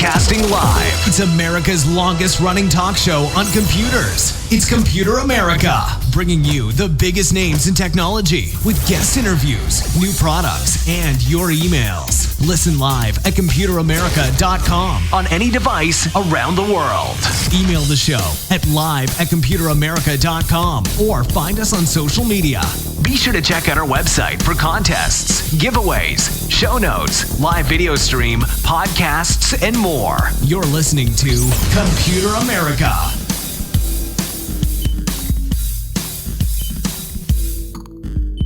Broadcasting live. It's America's longest running talk show on computers. It's Computer America, bringing you the biggest names in technology with guest interviews, new products, and your emails. Listen live at computeramerica.com on any device around the world. Email the show at live@computeramerica.com or find us on social media. Be sure to check out our website for contests, giveaways, show notes, live video stream, podcasts, and more. You're listening to Computer America.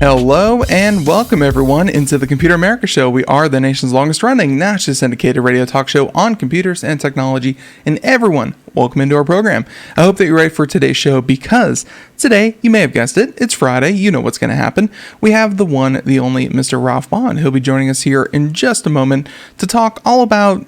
Hello and welcome everyone into the Computer America Show. We are the nation's longest running nationally syndicated radio talk show on computers and technology. And everyone, welcome into our program. I hope that you're ready for today's show because today, you may have guessed it, it's Friday. You know what's going to happen. We have the one, the only Mr. Ralph Bond. He'll be joining us here in just a moment to talk all about,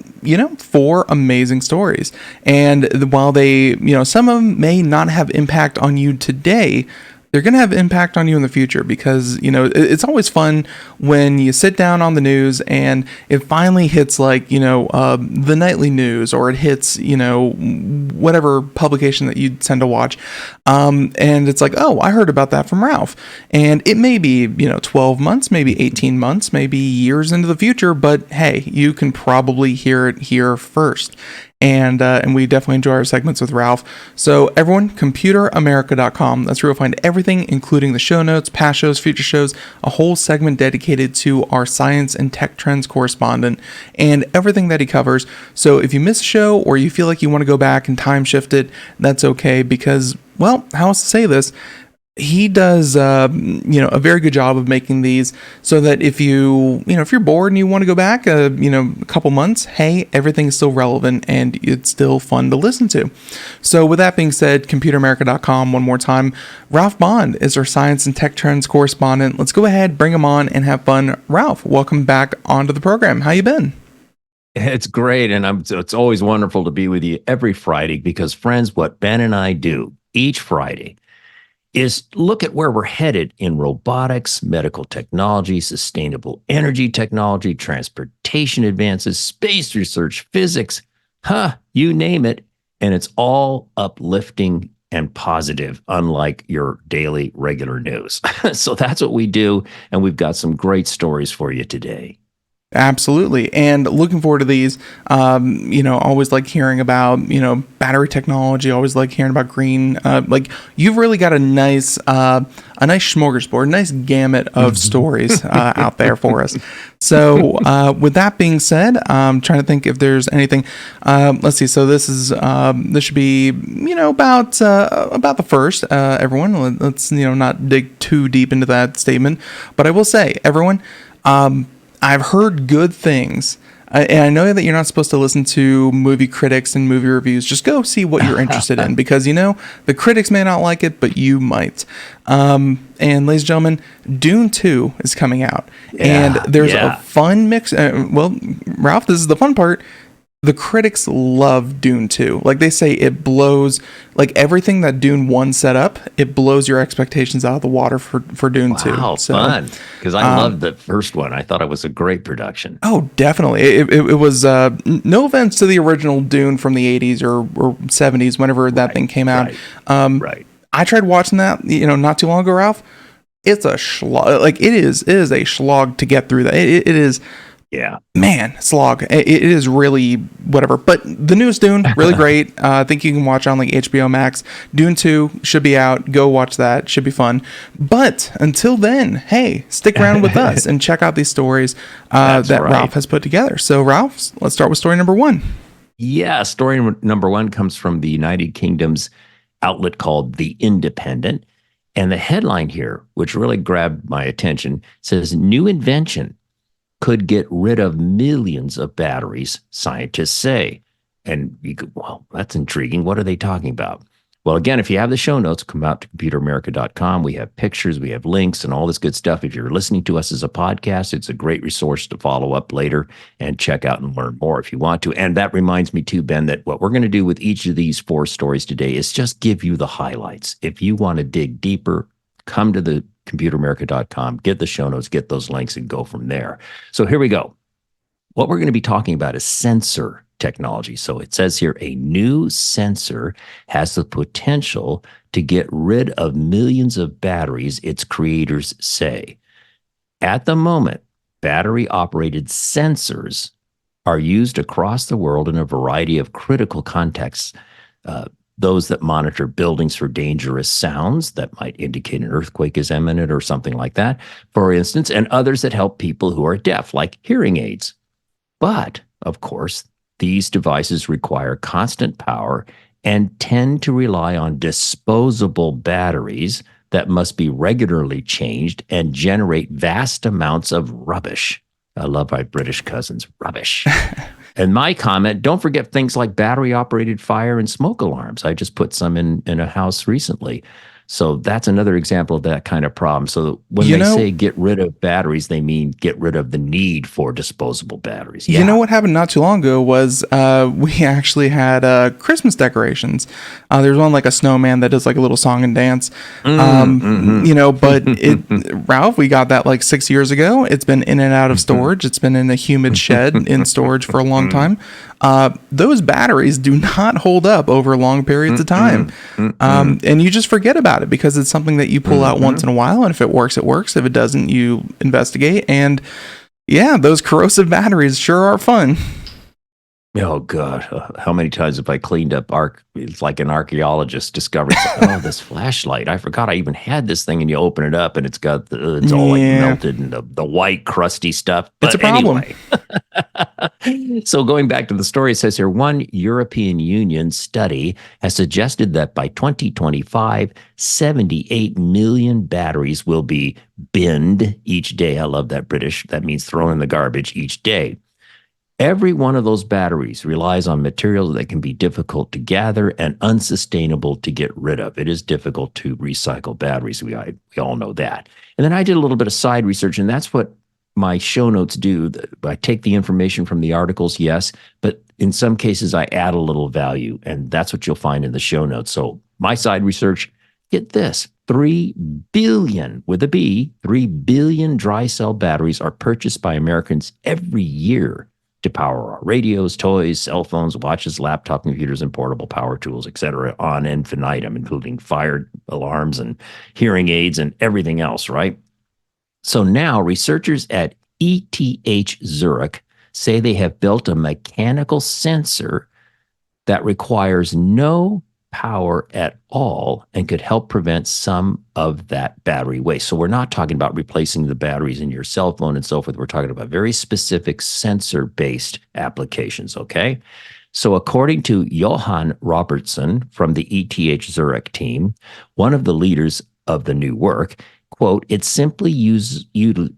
4 amazing stories. And while they, some of them may not have impact on you today, they're going to have impact on you in the future because, it's always fun when you sit down on the news and it finally hits the nightly news or it hits, whatever publication that you tend to watch. And it's like, oh, I heard about that from Ralph. And it may be, 12 months, maybe 18 months, maybe years into the future, but hey, you can probably hear it here first. And we definitely enjoy our segments with Ralph. So everyone, computeramerica.com. That's where you'll find everything, including the show notes, past shows, future shows, a whole segment dedicated to our science and tech trends correspondent, and everything that he covers. So if you miss a show or you feel like you want to go back and time shift it, that's okay because, well, how else to say this? He does, a very good job of making these so that if if you're bored and you want to go back, a couple months, hey, everything's still relevant and it's still fun to listen to. So with that being said, computeramerica.com one more time. Ralph Bond is our science and tech trends correspondent. Let's go ahead, bring him on and have fun. Ralph, welcome back onto the program. How you been? It's great. And it's always wonderful to be with you every Friday because friends, what Ben and I do each Friday is look at where we're headed in robotics, medical technology, sustainable energy technology, transportation advances, space research, physics, you name it. And it's all uplifting and positive, unlike your daily regular news. So that's what we do. And we've got some great stories for you today. Absolutely. And looking forward to these, always like hearing about, battery technology, always like hearing about green, you've really got a nice smorgasbord, a nice gamut of stories out there for us. So with that being said, I'm trying to think if there's anything, let's see. So this should be, about the first, everyone. Let's, not dig too deep into that statement, but I will say, everyone, I've heard good things, and I know that you're not supposed to listen to movie critics and movie reviews. Just go see what you're interested in, because, the critics may not like it, but you might. And ladies and gentlemen, Dune 2 is coming out, and there's a fun mix. Ralph, this is the fun part. The critics love Dune 2. Like they say, it blows, everything that Dune 1 set up, it blows your expectations out of the water for Dune 2. Wow, fun. Because I loved the first one. I thought it was a great production. Oh, definitely. It was, no offense to the original Dune from the 80s or 70s, whenever that thing came out. Right. I tried watching that, not too long ago, Ralph. It's a slog. It is a slog to get through that. It is... Yeah, man, slog. It is really whatever. But the newest Dune, really great. I think you can watch on HBO Max. Dune 2 should be out. Go watch that. Should be fun. But until then, hey, stick around with us and check out these stories that Ralph has put together. So, Ralph, let's start with story number 1. Yeah, story number 1 comes from the United Kingdom's outlet called The Independent. And the headline here, which really grabbed my attention, says, "New invention could get rid of millions of batteries, scientists say." And you go, well, that's intriguing. What are they talking about? Well, again, if you have the show notes, come out to computeramerica.com. We have pictures, we have links, and all this good stuff. If you're listening to us as a podcast, it's a great resource to follow up later and check out and learn more if you want to. And that reminds me too, Ben, that what we're going to do with each of these 4 stories today is just give you the highlights. If you want to dig deeper, come to the computeramerica.com, get the show notes, get those links, and go from there. So here we go. What we're going to be talking about is sensor technology. So it says here, a new sensor has the potential to get rid of millions of batteries, its creators say. At the moment, battery-operated sensors are used across the world in a variety of critical contexts. Those that monitor buildings for dangerous sounds that might indicate an earthquake is imminent or something like that, for instance, and others that help people who are deaf, like hearing aids. But, of course, these devices require constant power and tend to rely on disposable batteries that must be regularly changed and generate vast amounts of rubbish. I love my British cousins, rubbish. And my comment, don't forget things like battery-operated fire and smoke alarms. I just put some in a house recently. So that's another example of that kind of problem. So when they say get rid of batteries, they mean get rid of the need for disposable batteries. Yeah. You know what happened not too long ago was we actually had Christmas decorations. There's one like a snowman that does like a little song and dance. But Ralph, we got that like 6 years ago. It's been in and out of storage. It's been in a humid shed in storage for a long time. Those batteries do not hold up over long periods of time. And you just forget about it because it's something that you pull out once in a while. And if it works, it works. If it doesn't, you investigate. And yeah, those corrosive batteries sure are fun. Oh, God. How many times have I cleaned up it's like an archaeologist discovering, this flashlight. I forgot I even had this thing, and you open it up and it's got it's all like melted and the white crusty stuff. But it's a problem. Anyway. So going back to the story, it says here, one European Union study has suggested that by 2025, 78 million batteries will be binned each day. I love that British. That means thrown in the garbage each day. Every one of those batteries relies on materials that can be difficult to gather and unsustainable to get rid of. It is difficult to recycle batteries. We all know that. And then I did a little bit of side research, and that's what my show notes do. I take the information from the articles, yes, but in some cases I add a little value, and that's what you'll find in the show notes. So my side research, get this, 3 billion, with a B, 3 billion dry cell batteries are purchased by Americans every year to power our radios, toys, cell phones, watches, laptop computers, and portable power tools, etc., on infinitum, including fire alarms and hearing aids and everything else, right? So now researchers at ETH Zurich say they have built a mechanical sensor that requires no power at all and could help prevent some of that battery waste. So we're not talking about replacing the batteries in your cell phone and so forth. We're talking about very specific sensor-based applications, okay? So according to Johan Robertson from the ETH Zurich team, one of the leaders of the new work, quote, it simply utilizes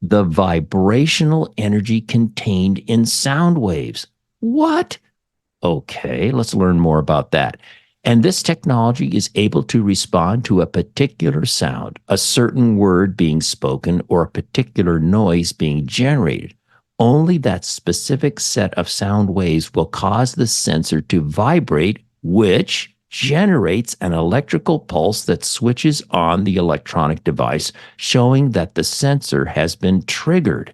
the vibrational energy contained in sound waves. What? Okay, let's learn more about that. And this technology is able to respond to a particular sound, a certain word being spoken, or a particular noise being generated. Only that specific set of sound waves will cause the sensor to vibrate, which generates an electrical pulse that switches on the electronic device, showing that the sensor has been triggered.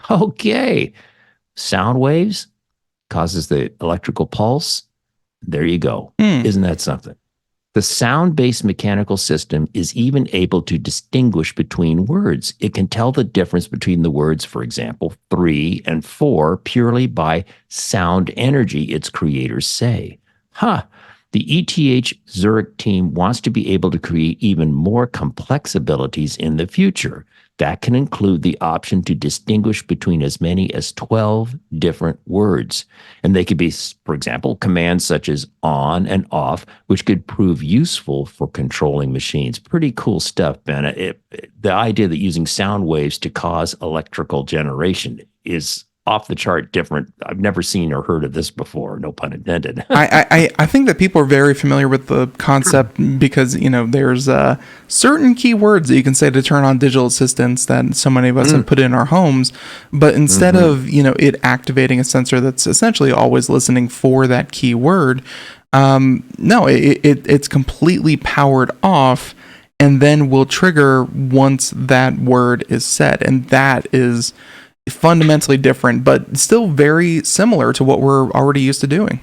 Okay, sound waves causes the electrical pulse. There you go. Isn't that something? The sound-based mechanical system is even able to distinguish between words. It can tell the difference between the words, for example, 3 and 4, purely by sound energy, its creators say. The ETH Zurich team wants to be able to create even more complex abilities in the future. That can include the option to distinguish between as many as 12 different words. And they could be, for example, commands such as on and off, which could prove useful for controlling machines. Pretty cool stuff, Ben. The idea that using sound waves to cause electrical generation is off the chart different. I've never seen or heard of this before, no pun intended. I think that people are very familiar with the concept because, there's certain keywords that you can say to turn on digital assistants that so many of us have put in our homes. But instead of, it activating a sensor that's essentially always listening for that keyword, no, it's completely powered off and then will trigger once that word is said. And that is fundamentally different, but still very similar to what we're already used to doing.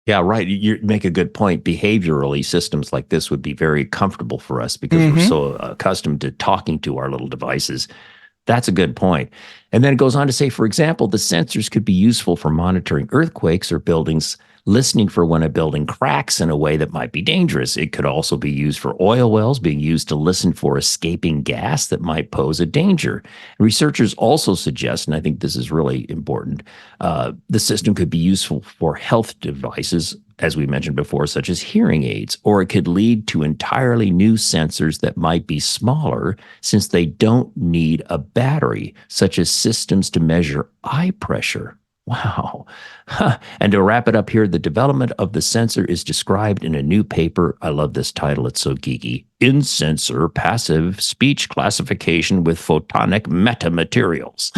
Yeah, right. You make a good point. Behaviorally, systems like this would be very comfortable for us because we're so accustomed to talking to our little devices. That's a good point. And then it goes on to say, for example, the sensors could be useful for monitoring earthquakes or buildings, listening for when a building cracks in a way that might be dangerous. It could also be used for oil wells, being used to listen for escaping gas that might pose a danger. Researchers also suggest, and I think this is really important, the system could be useful for health devices, as we mentioned before, such as hearing aids, or it could lead to entirely new sensors that might be smaller since they don't need a battery, such as systems to measure eye pressure. Wow. And to wrap it up here, the development of the sensor is described in a new paper. I love this title. It's so geeky. In Sensor Passive Speech Classification with Photonic Metamaterials.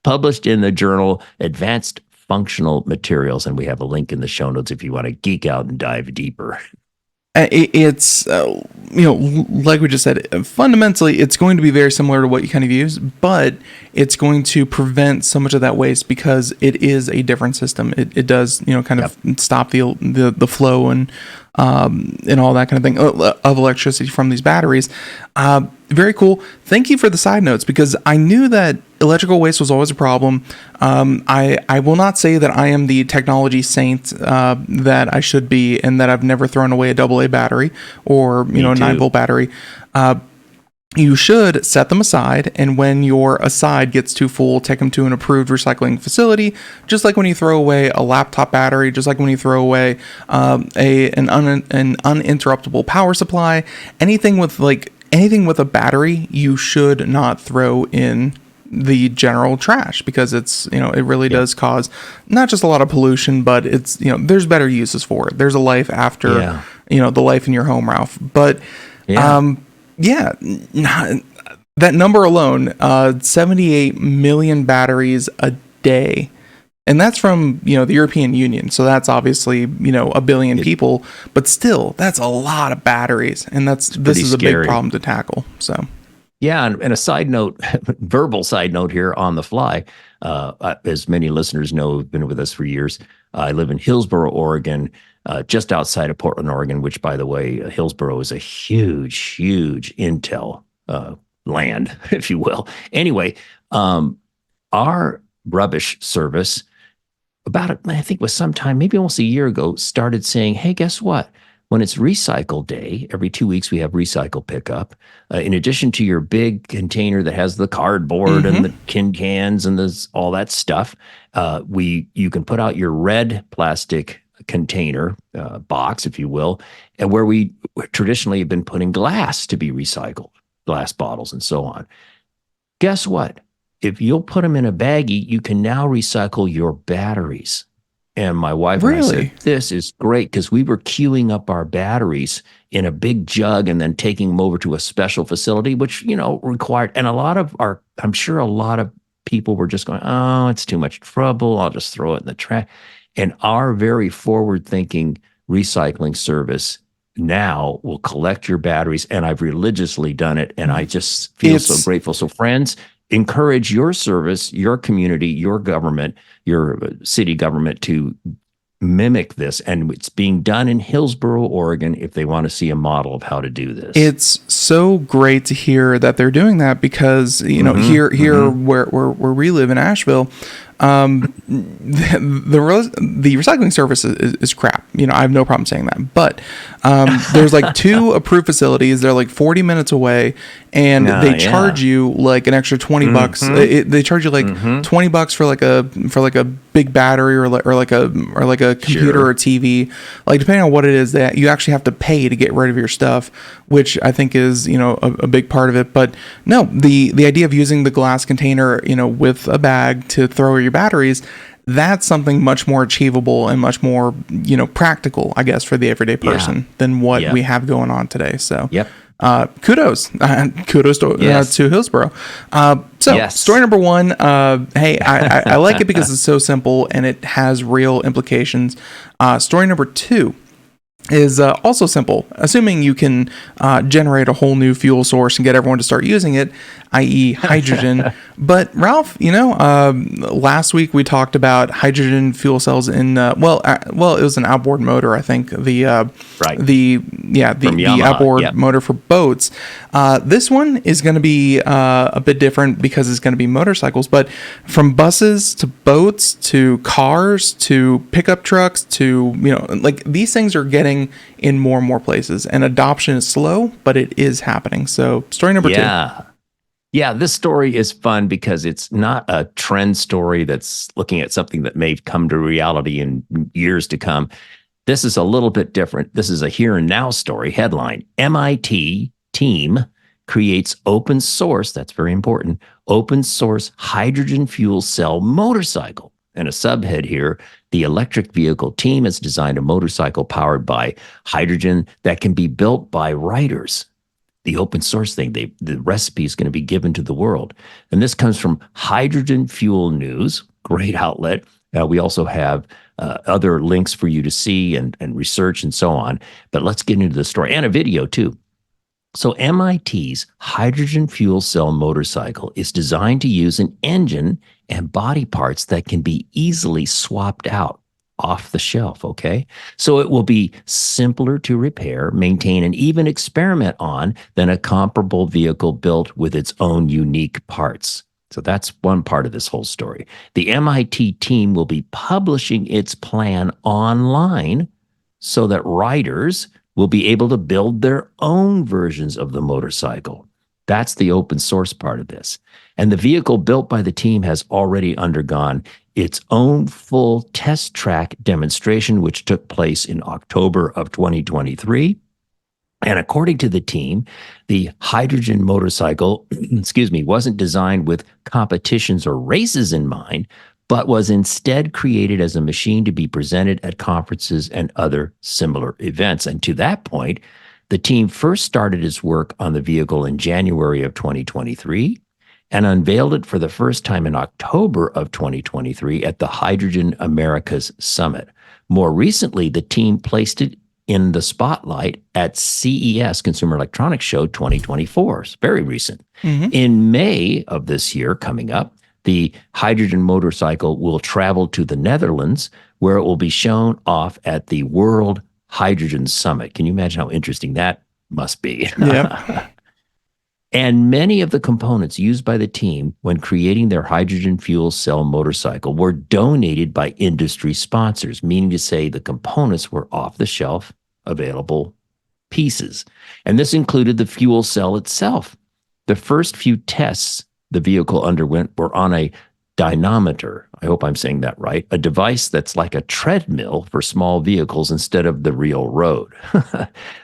Published in the journal Advanced Functional Materials. And we have a link in the show notes if you want to geek out and dive deeper. It's, like we just said, fundamentally, it's going to be very similar to what you kind of use, but it's going to prevent so much of that waste because it is a different system. It does, kind of stop the flow and all that kind of thing of electricity from these batteries. Very cool. Thank you for the side notes because I knew that electrical waste was always a problem. I will not say that I am the technology saint that I should be and that I've never thrown away a AA battery or a 9-volt battery. You should set them aside, and when your aside gets too full, take them to an approved recycling facility, just like when you throw away a laptop battery, just like when you throw away an uninterruptible power supply. Anything with a battery, you should not throw in the general trash because it's, it really does cause not just a lot of pollution, but it's, there's better uses for it. There's a life after, the life in your home, Ralph. But, that number alone, 78 million batteries a day. And that's from, the European Union. So that's obviously, a billion people, but still that's a lot of batteries. And this is a big problem to tackle. So. Yeah. And a side note, verbal side note here on the fly, as many listeners know, have been with us for years. I live in Hillsboro, Oregon, just outside of Portland, Oregon, which, by the way, Hillsboro is a huge, huge Intel land, if you will. Anyway, our rubbish service, I think it was sometime, maybe almost a year ago, started saying, hey, guess what? When it's recycle day, every 2 weeks we have recycle pickup. In addition to your big container that has the cardboard and the tin cans and all that stuff, you can put out your red plastic container box, if you will, and where we traditionally have been putting glass to be recycled, glass bottles and so on. Guess what? If you'll put them in a baggie, you can now recycle your batteries. And my wife and I said, this is great because we were queuing up our batteries in a big jug and then taking them over to a special facility, which, required, and I'm sure a lot of people were just going, oh, it's too much trouble. I'll just throw it in the trash. And our very forward-thinking recycling service now will collect your batteries, and I've religiously done it, and I just feel so grateful. So friends, encourage your service, your community, your government, your city government to mimic this. And it's being done in Hillsboro, Oregon, if they want to see a model of how to do this. It's so great to hear that they're doing that because, here where we live in Asheville, the recycling service is crap. I have no problem saying that, but there's like 2 approved facilities. They're like 40 minutes away, and they charge you like an extra $20. They charge you like $20 for like a big battery or like a computer or TV, like depending on what it is that you actually have to pay to get rid of your stuff, which I think is a big part of it. But no, the idea of using the glass container with a bag to throw your batteries, that's something much more achievable and much more practical, I guess, for the everyday person than what we have going on today. So kudos to Hillsboro. Story number 1, hey, I like it because it's so simple and it has real implications. Story number 2 is also simple. Assuming you can generate a whole new fuel source and get everyone to start using it, i.e. hydrogen. But Ralph, last week we talked about hydrogen fuel cells in, it was an outboard motor, I think. The outboard motor for boats. This one is going to be a bit different because it's going to be motorcycles, but from buses to boats to cars to pickup trucks to, these things are getting in more and more places, and adoption is slow, but it is happening. So story number 2. Yeah, this story is fun because it's not a trend story that's looking at something that may come to reality in years to come. This is a little bit different. This is a here and now story. Headline: MIT team creates open source, that's very important, open source hydrogen fuel cell motorcycle. And a subhead here: the electric vehicle team has designed a motorcycle powered by hydrogen that can be built by writers. The open source thing, the recipe is going to be given to the world. And this comes from Hydrogen Fuel News, great outlet. We also have other links for you to see and research and so on. But let's get into the story, and a video too. So MIT's hydrogen fuel cell motorcycle is designed to use an engine and body parts that can be easily swapped out off the shelf, okay? So it will be simpler to repair, maintain, and even experiment on than a comparable vehicle built with its own unique parts. So that's one part of this whole story. The MIT team will be publishing its plan online so that riders will be able to build their own versions of the motorcycle. That's the open source part of this. And the vehicle built by the team has already undergone its own full test track demonstration, which took place in October of 2023. And according to the team, the hydrogen motorcycle, wasn't designed with competitions or races in mind, but was instead created as a machine to be presented at conferences and other similar events. And to that point, the team first started its work on the vehicle in January of 2023 and unveiled it for the first time in October of 2023 at the Hydrogen Americas Summit. More recently, the team placed it in the spotlight at CES, Consumer Electronics Show 2024. It's very recent. Mm-hmm. In May of this year, coming up, the hydrogen motorcycle will travel to the Netherlands, where it will be shown off at the World Hydrogen Summit. Can you imagine how interesting that must be? Yep. And many of the components used by the team when creating their hydrogen fuel cell motorcycle were donated by industry sponsors, meaning to say the components were off-the-shelf available pieces. And this included the fuel cell itself. The first few tests the vehicle underwent were on a dynamometer. I hope I'm saying that right. A device that's like a treadmill for small vehicles instead of the real road.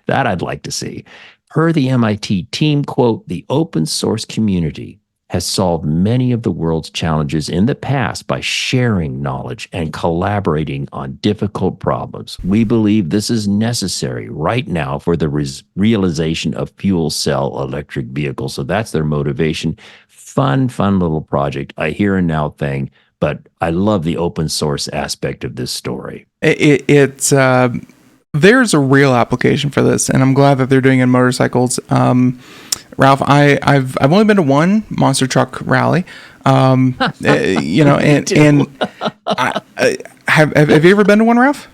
That I'd like to see. Per the MIT team, quote, the open source community has solved many of the world's challenges in the past by sharing knowledge and collaborating on difficult problems. We believe this is necessary right now for the realization of fuel cell electric vehicles. So that's their motivation. Fun little project, a here and now thing, but I love the open source aspect of this story. It's there's a real application for this, and I'm glad that they're doing it in motorcycles. Ralph, I've only been to one monster truck rally, and have you ever been to one, Ralph?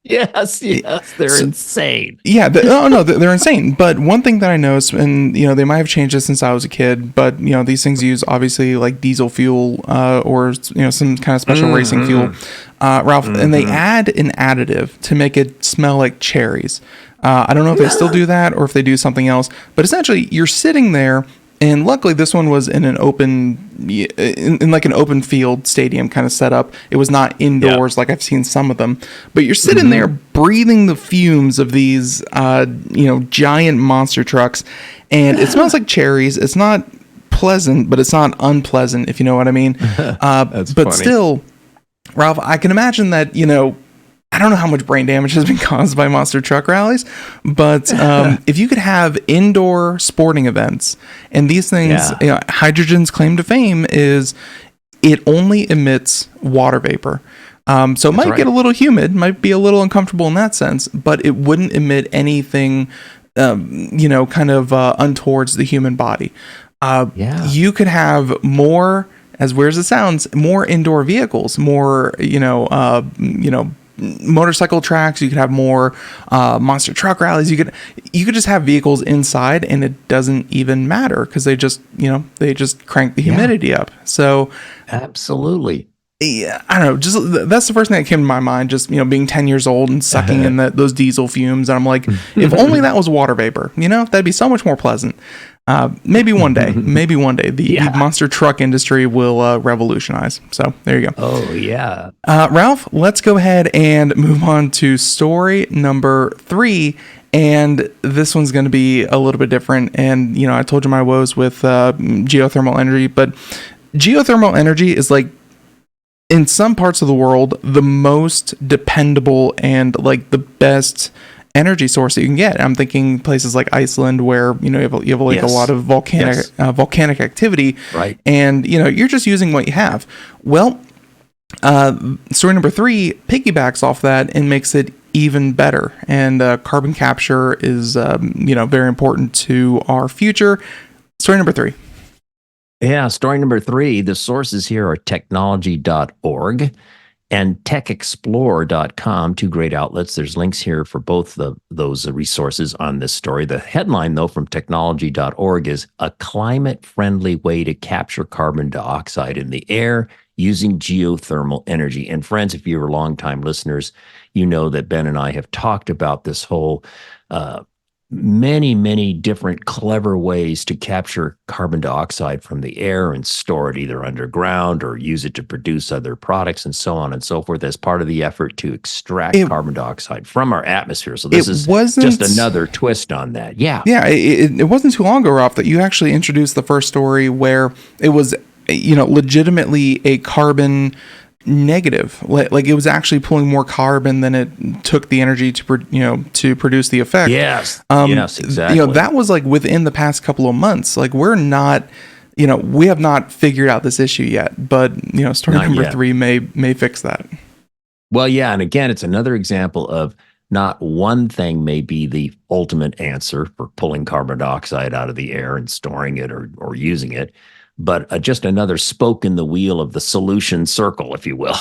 Yes, they're insane. Yeah, they're insane. But one thing that I noticed, and they might have changed this since I was a kid, but these things use obviously like diesel fuel or some kind of special racing fuel, Ralph, and they add an additive to make it smell like cherries. I don't know if they still do that or if they do something else, but essentially you're sitting there. And luckily, this one was in an in like an open field stadium kind of setup. It was not indoors like I've seen some of them. But you're sitting there breathing the fumes of these, giant monster trucks, and it smells like cherries. It's not pleasant, but it's not unpleasant, if you know what I mean. That's but funny. Still, Ralph, I can imagine that I don't know how much brain damage has been caused by monster truck rallies, but if you could have indoor sporting events, and these things, hydrogen's claim to fame is it only emits water vapor. So it might get a little humid, might be a little uncomfortable in that sense, but it wouldn't emit anything, untowards the human body. Yeah. You could have more, as weird as it sounds, more indoor vehicles, more, motorcycle tracks. You could have more monster truck rallies. You could just have vehicles inside, and it doesn't even matter because they just crank the humidity up. So Absolutely. yeah, I don't know. Just that's the first thing that came to my mind. Just being 10 years old and sucking in those diesel fumes, and I'm like, if only that was water vapor. That'd be so much more pleasant. Maybe one day, the monster truck industry will revolutionize. So there you go. Oh yeah. Ralph, let's go ahead and move on to story number 3. And this one's going to be a little bit different. And I told you my woes with geothermal energy, but geothermal energy is like, in some parts of the world, the most dependable and like the best energy source that you can get. I'm thinking places like Iceland, where you have like a lot of volcanic activity, right? And you're just using what you have. Well, story number 3 piggybacks off that and makes it even better. And carbon capture is very important to our future. Story number 3. Yeah, story number 3, the sources here are technology.org and TechXplore.com, 2 great outlets. There's links here for both those resources on this story. The headline, though, from technology.org is a climate-friendly way to capture carbon dioxide in the air using geothermal energy. And friends, if you're longtime listeners, you know that Ben and I have talked about this whole many different clever ways to capture carbon dioxide from the air and store it either underground or use it to produce other products and so on and so forth as part of the effort to extract carbon dioxide from our atmosphere. So this is just another twist on that. Yeah. Yeah. It wasn't too long ago, Ralph, that you actually introduced the first story where it was, legitimately a carbon negative, like it was actually pulling more carbon than it took the energy to produce the effect. Yes, exactly. That was like within the past couple of months. Like we're not, we have not figured out this issue yet, but story number 3 may fix that. Well, yeah, and again, it's another example of not one thing may be the ultimate answer for pulling carbon dioxide out of the air and storing it or using it, but just another spoke in the wheel of the solution circle, if you will.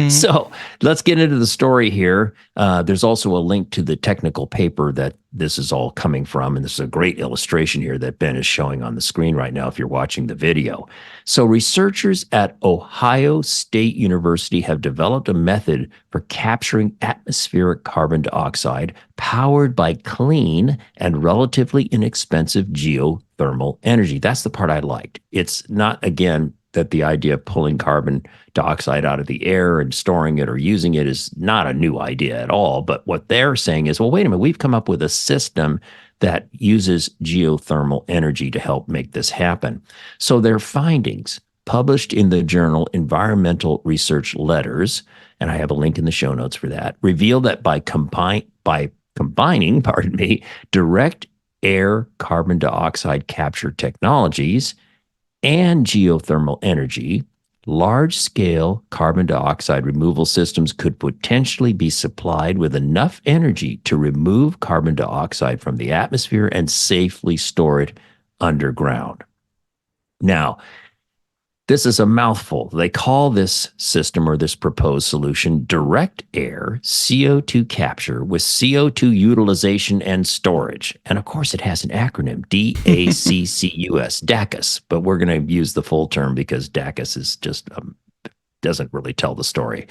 So let's get into the story here. There's also a link to the technical paper that this is all coming from, and this is a great illustration here that Ben is showing on the screen right now if you're watching the video. So researchers at Ohio State University have developed a method for capturing atmospheric carbon dioxide powered by clean and relatively inexpensive geothermal energy. That's the part I liked. It's not, again, that the idea of pulling carbon dioxide out of the air and storing it or using it is not a new idea at all. But what they're saying is, well, wait a minute, we've come up with a system that uses geothermal energy to help make this happen. So their findings, published in the journal Environmental Research Letters, and I have a link in the show notes for that, reveal that by combining, direct air carbon dioxide capture technologies and geothermal energy, large-scale carbon dioxide removal systems could potentially be supplied with enough energy to remove carbon dioxide from the atmosphere and safely store it underground. Now, this is a mouthful. They call this system or this proposed solution direct air CO2 capture with CO2 utilization and storage. And of course, it has an acronym, DACCUS, DACCUS, but we're going to use the full term because DACCUS is just doesn't really tell the story.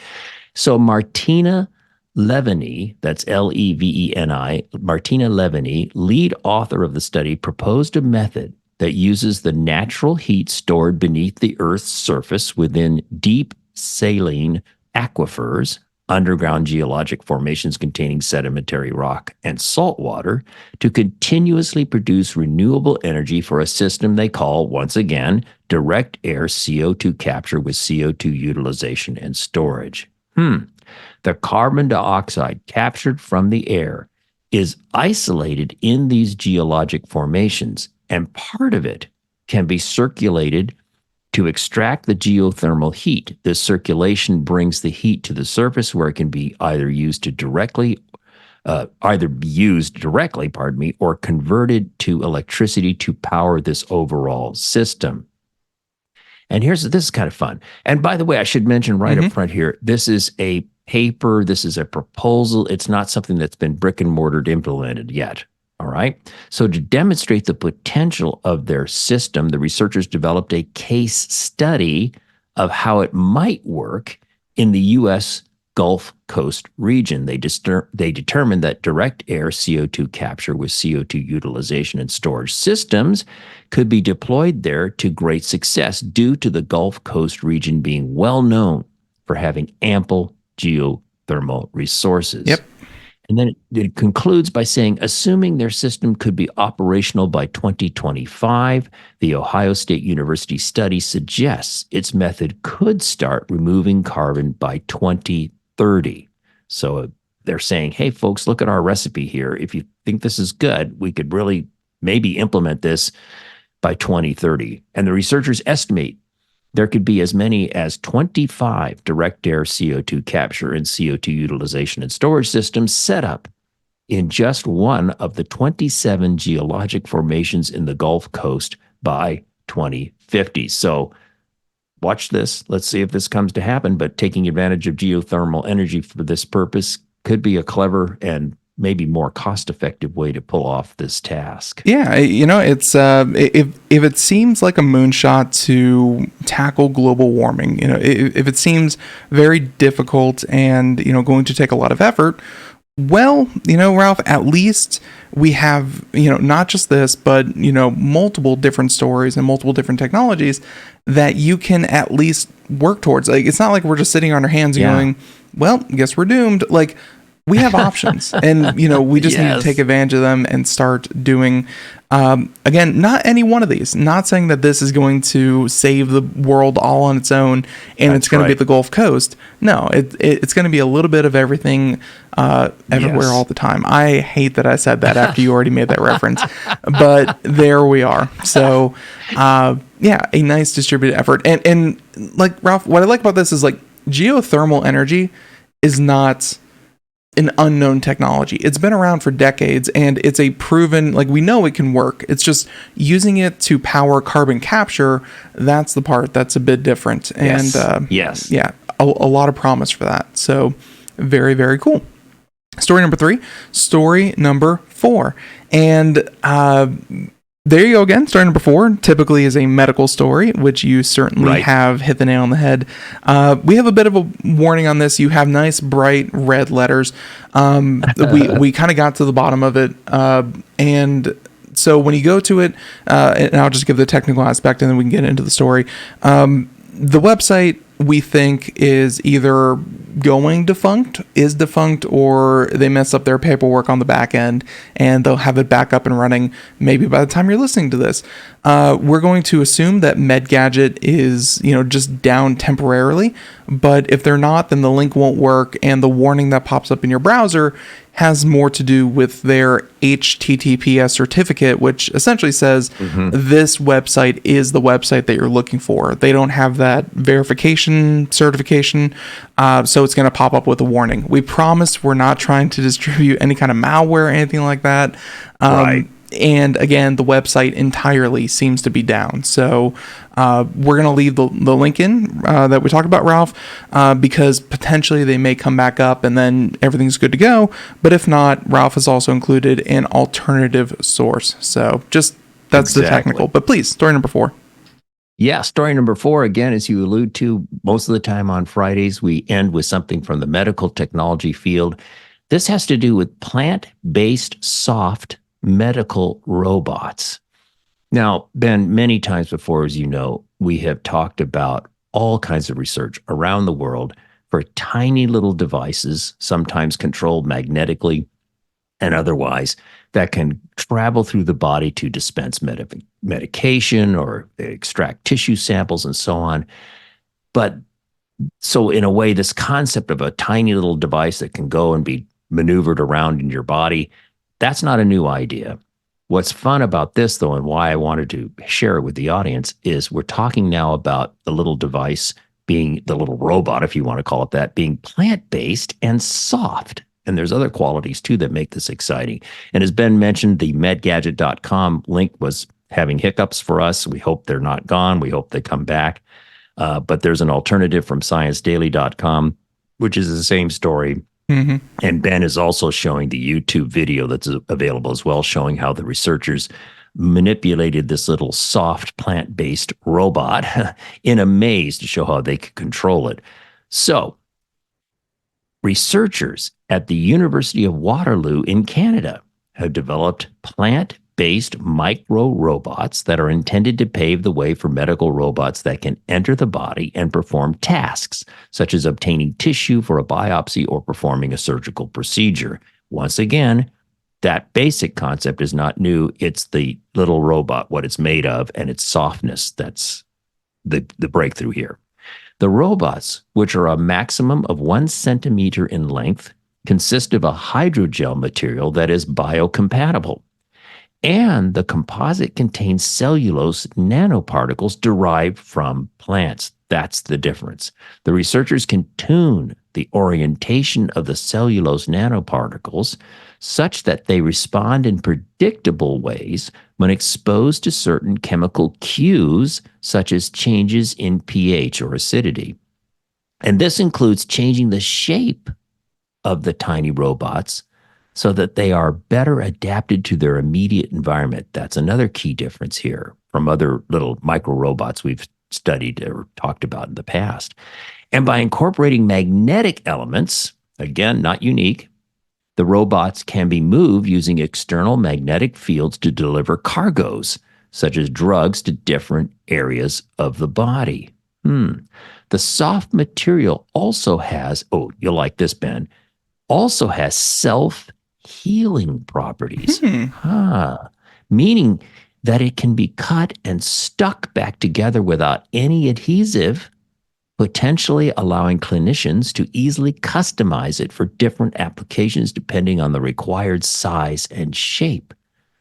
So Martina Leveni, that's Leveni, Martina Leveni, lead author of the study, proposed a method that uses the natural heat stored beneath the Earth's surface within deep saline aquifers, underground geologic formations containing sedimentary rock and salt water, to continuously produce renewable energy for a system they call, once again, direct air CO2 capture with CO2 utilization and storage. The carbon dioxide captured from the air is isolated in these geologic formations, and part of it can be circulated to extract the geothermal heat. This circulation brings the heat to the surface where it can be either used to directly either be used directly, or converted to electricity to power this overall system. And this is kind of fun. And by the way, I should mention right up front here, this is a paper, this is a proposal. It's not something that's been brick and mortared implemented yet. All right. So to demonstrate the potential of their system, the researchers developed a case study of how it might work in the U.S. Gulf Coast region. They determined that direct air CO2 capture with CO2 utilization and storage systems could be deployed there to great success due to the Gulf Coast region being well known for having ample geothermal resources. Yep. And then it concludes by saying, assuming their system could be operational by 2025, the Ohio State University study suggests its method could start removing carbon by 2030. So they're saying, hey, folks, look at our recipe here. If you think this is good, we could really maybe implement this by 2030. And the researchers estimate there could be as many as 25 direct air CO2 capture and CO2 utilization and storage systems set up in just one of the 27 geologic formations in the Gulf Coast by 2050. So watch this. Let's see if this comes to happen. But taking advantage of geothermal energy for this purpose could be a clever and maybe more cost-effective way to pull off this task. Yeah, it's if it seems like a moonshot to tackle global warming, if it seems very difficult and going to take a lot of effort, well, Ralph, at least we have not just this, but multiple different stories and multiple different technologies that you can at least work towards. Like, it's not like we're just sitting on our hands going, well, guess we're doomed. Like, we have options, and we just need to take advantage of them and start doing. Again, not any one of these. Not saying that this is going to save the world all on its own, and it's going to be the Gulf Coast. No, it's going to be a little bit of everything, everywhere, all the time. I hate that I said that after you already made that reference, but there we are. So, a nice distributed effort, and like Ralph, what I like about this is like geothermal energy is not an unknown technology. It's been around for decades, and it's a proven, like, we know it can work. It's just using it to power carbon capture. That's the part that's a bit different. And a lot of promise for that. So very, very cool. Story number 3, story number 4. And there you go again. Story number 4 typically is a medical story, which you certainly have hit the nail on the head. We have a bit of a warning on this. You have nice bright red letters. We kind of got to the bottom of it. And so when you go to it, and I'll just give the technical aspect and then we can get into the story. The website, we think, is either is defunct, or they mess up their paperwork on the back end and they'll have it back up and running maybe by the time you're listening to this. We're going to assume that MedGadget is, just down temporarily, but if they're not, then the link won't work, and the warning that pops up in your browser has more to do with their HTTPS certificate, which essentially says this website is the website that you're looking for. They don't have that verification certification, so it's going to pop up with a warning. We promise we're not trying to distribute any kind of malware or anything like that. And again, the website entirely seems to be down. So we're going to leave the link in that we talked about, Ralph, because potentially they may come back up and then everything's good to go. But if not, Ralph has also included an alternative source. So that's the technical. But please, story number 4. Yeah, story number 4, again, as you allude to, most of the time on Fridays, we end with something from the medical technology field. This has to do with plant-based soft medical robots. Now, Ben, many times before, as you know, we have talked about all kinds of research around the world for tiny little devices, sometimes controlled magnetically and otherwise, that can travel through the body to dispense medication or extract tissue samples and so on. But so in a way, this concept of a tiny little device that can go and be maneuvered around in your body, that's not a new idea. What's fun about this, though, and why I wanted to share it with the audience, is we're talking now about the little device being, the little robot, if you want to call it that, being plant-based and soft. And there's other qualities too that make this exciting. And as Ben mentioned, the medgadget.com link was having hiccups for us. We hope they're not gone. We hope they come back. But there's an alternative from sciencedaily.com, which is the same story. Mm-hmm. And Ben is also showing the YouTube video that's available as well, showing how the researchers manipulated this little soft plant-based robot in a maze to show how they could control it. So, researchers at the University of Waterloo in Canada have developed plant-based micro-robots that are intended to pave the way for medical robots that can enter the body and perform tasks, such as obtaining tissue for a biopsy or performing a surgical procedure. Once again, that basic concept is not new. It's the little robot, what it's made of, and its softness that's the breakthrough here. The robots, which are a maximum of 1 centimeter in length, consist of a hydrogel material that is biocompatible. And the composite contains cellulose nanoparticles derived from plants. That's the difference. The researchers can tune the orientation of the cellulose nanoparticles such that they respond in predictable ways when exposed to certain chemical cues, such as changes in pH or acidity. And this includes changing the shape of the tiny robots so that they are better adapted to their immediate environment. That's another key difference here from other little micro robots we've studied or talked about in the past. And by incorporating magnetic elements, again, not unique, the robots can be moved using external magnetic fields to deliver cargoes, such as drugs, to different areas of the body. The soft material also has, oh, you'll like this, Ben, also has self-healing properties, meaning that it can be cut and stuck back together without any adhesive, potentially allowing clinicians to easily customize it for different applications depending on the required size and shape.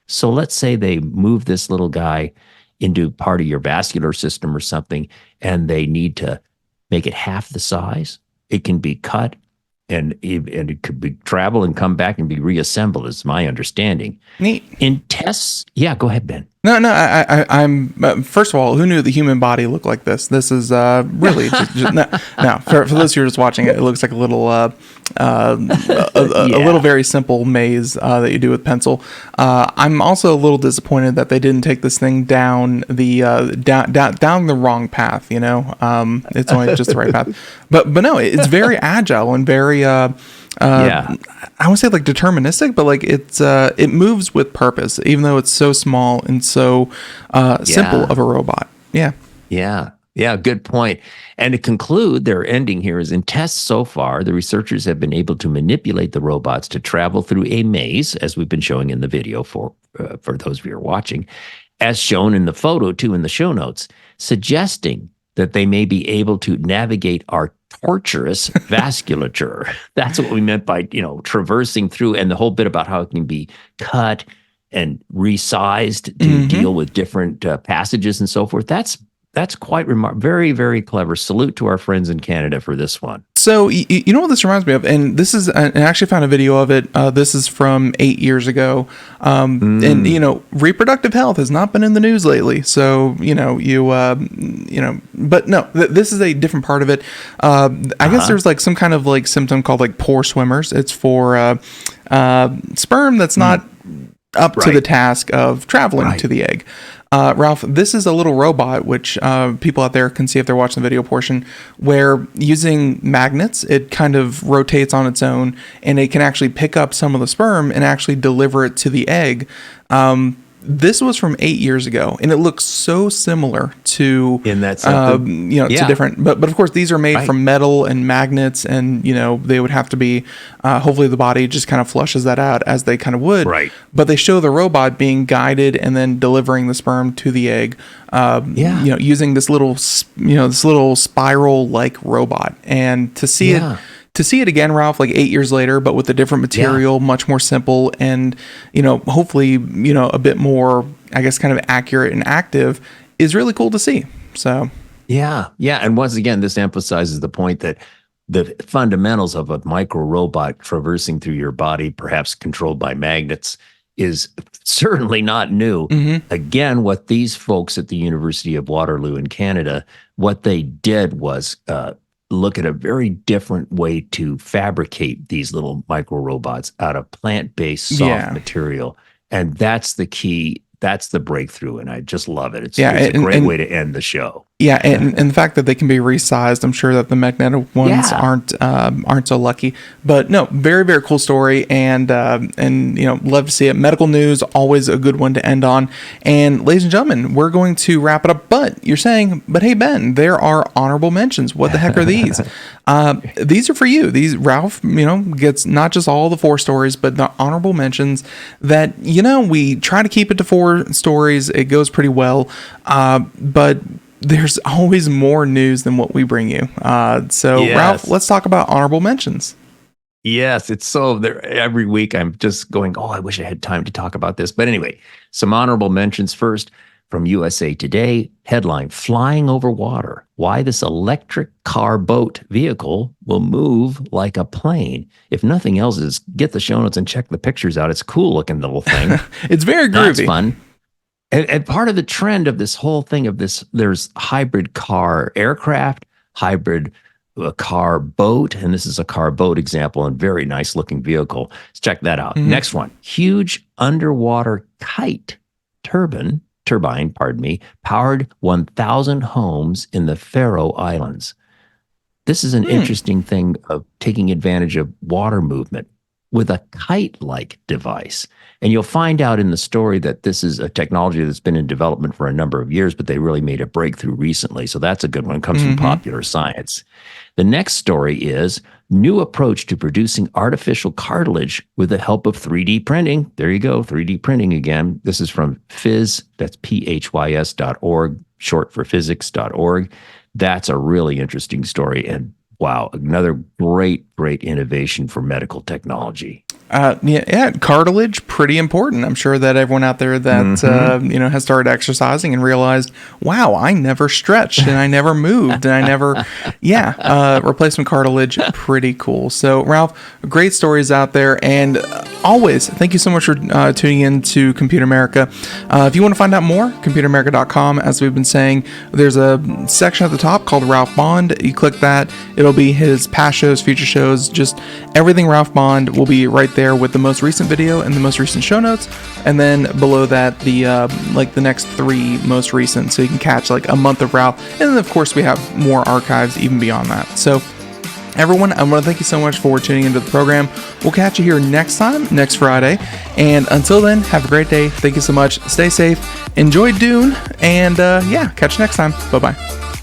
So let's say they move this little guy into part of your vascular system or something, and they need to make it half the size. It can be cut and it could be travel and come back and be reassembled, is my understanding. Neat. In tests, yeah, go ahead, Ben. No, I'm first of all, who knew the human body looked like this? This is really just no. For those who are just watching it, it looks like a little a little very simple maze that you do with pencil. I'm also a little disappointed that they didn't take this thing down the down the wrong path. You know, it's only just the right path. But no, it's very agile and very I won't say like deterministic, but like it moves with purpose, even though it's so small and so simple of a robot. Yeah, good point. And to conclude, their ending here is in tests so far, the researchers have been able to manipulate the robots to travel through a maze, as we've been showing in the video for those of you who are watching, as shown in the photo too in the show notes, suggesting that they may be able to navigate our torturous vasculature. That's what we meant by, traversing through, and the whole bit about how it can be cut and resized to deal with different passages and so forth. That's quite remarkable. Very, very clever. Salute to our friends in Canada for this one. So, you know what this reminds me of? And this is, I actually found a video of it. This is from 8 years ago. And, reproductive health has not been in the news lately. So, but no, this is a different part of it. I guess there's like some kind of like symptom called like poor swimmers. It's for sperm that's not up to the task of traveling to the egg. Ralph, this is a little robot, which people out there can see if they're watching the video portion, where using magnets, it kind of rotates on its own, and it can actually pick up some of the sperm and actually deliver it to the egg. This was from 8 years ago, and it looks so similar to in that to different, but of course these are made from metal and magnets, and they would have to be hopefully the body just kind of flushes that out as they kind of would. Right. But they show the robot being guided and then delivering the sperm to the egg. Using this little spiral like robot, and to see it. To see it again, Ralph, like 8 years later, but with a different material, much more simple, and hopefully a bit more, I guess, kind of accurate and active, is really cool to see. So yeah, and once again, this emphasizes the point that the fundamentals of a micro robot traversing through your body, perhaps controlled by magnets, is certainly not new. Again, what these folks at the University of Waterloo in Canada, what they did was look at a very different way to fabricate these little micro robots out of plant-based soft material. And that's the key. That's the breakthrough. And I just love it. It's a great way to end the show. Yeah, and the fact that they can be resized, I'm sure that the magnetic ones aren't so lucky. But no, very, very cool story, and love to see it. Medical news, always a good one to end on. And ladies and gentlemen, we're going to wrap it up. But you're saying, but hey Ben, there are honorable mentions. What the heck are these? These are for you. These Ralph, gets not just all the 4 stories, but the honorable mentions that we try to keep it to 4 stories. It goes pretty well, but there's always more news than what we bring you. So Ralph, let's talk about honorable mentions. Yes, it's so there every week. I'm just going, I wish I had time to talk about this. But anyway, some honorable mentions first from USA Today. Headline, Flying Over Water. Why this electric car boat vehicle will move like a plane. If nothing else, is get the show notes and check the pictures out. It's a cool looking little thing. It's very groovy. That's fun. And part of the trend of this whole thing of this, there's hybrid car aircraft, hybrid car boat, and this is a car boat example and very nice looking vehicle. Let's check that out. Next one, huge underwater kite turbine, powered 1,000 homes in the Faroe Islands. This is an interesting thing of taking advantage of water movement with a kite-like device. And you'll find out in the story that this is a technology that's been in development for a number of years, but they really made a breakthrough recently. So that's a good one. It comes from Popular Science. The next story is new approach to producing artificial cartilage with the help of 3D printing. There you go, 3D printing again. This is from phys, that's phys.org, short for physics.org. That's a really interesting story. And wow, another great innovation for medical technology. Cartilage, pretty important. I'm sure that everyone out there that has started exercising and realized, wow, I never stretched and I never moved and I never, replacement cartilage, pretty cool. So Ralph, great stories out there, and always thank you so much for tuning in to Computer America. If you want to find out more, computeramerica.com. As we've been saying, there's a section at the top called Ralph Bond. You click that, it'll be his past shows, future shows, just everything Ralph Bond will be right there with the most recent video and the most recent show notes, and then below that the the next 3 most recent, so you can catch like a month of Ralph, and then of course we have more archives even beyond that. So everyone, I want to thank you so much for tuning into the program. We'll catch you here next Friday, and until then, have a great day. Thank you so much. Stay safe, enjoy Dune, and catch you next time. Bye bye.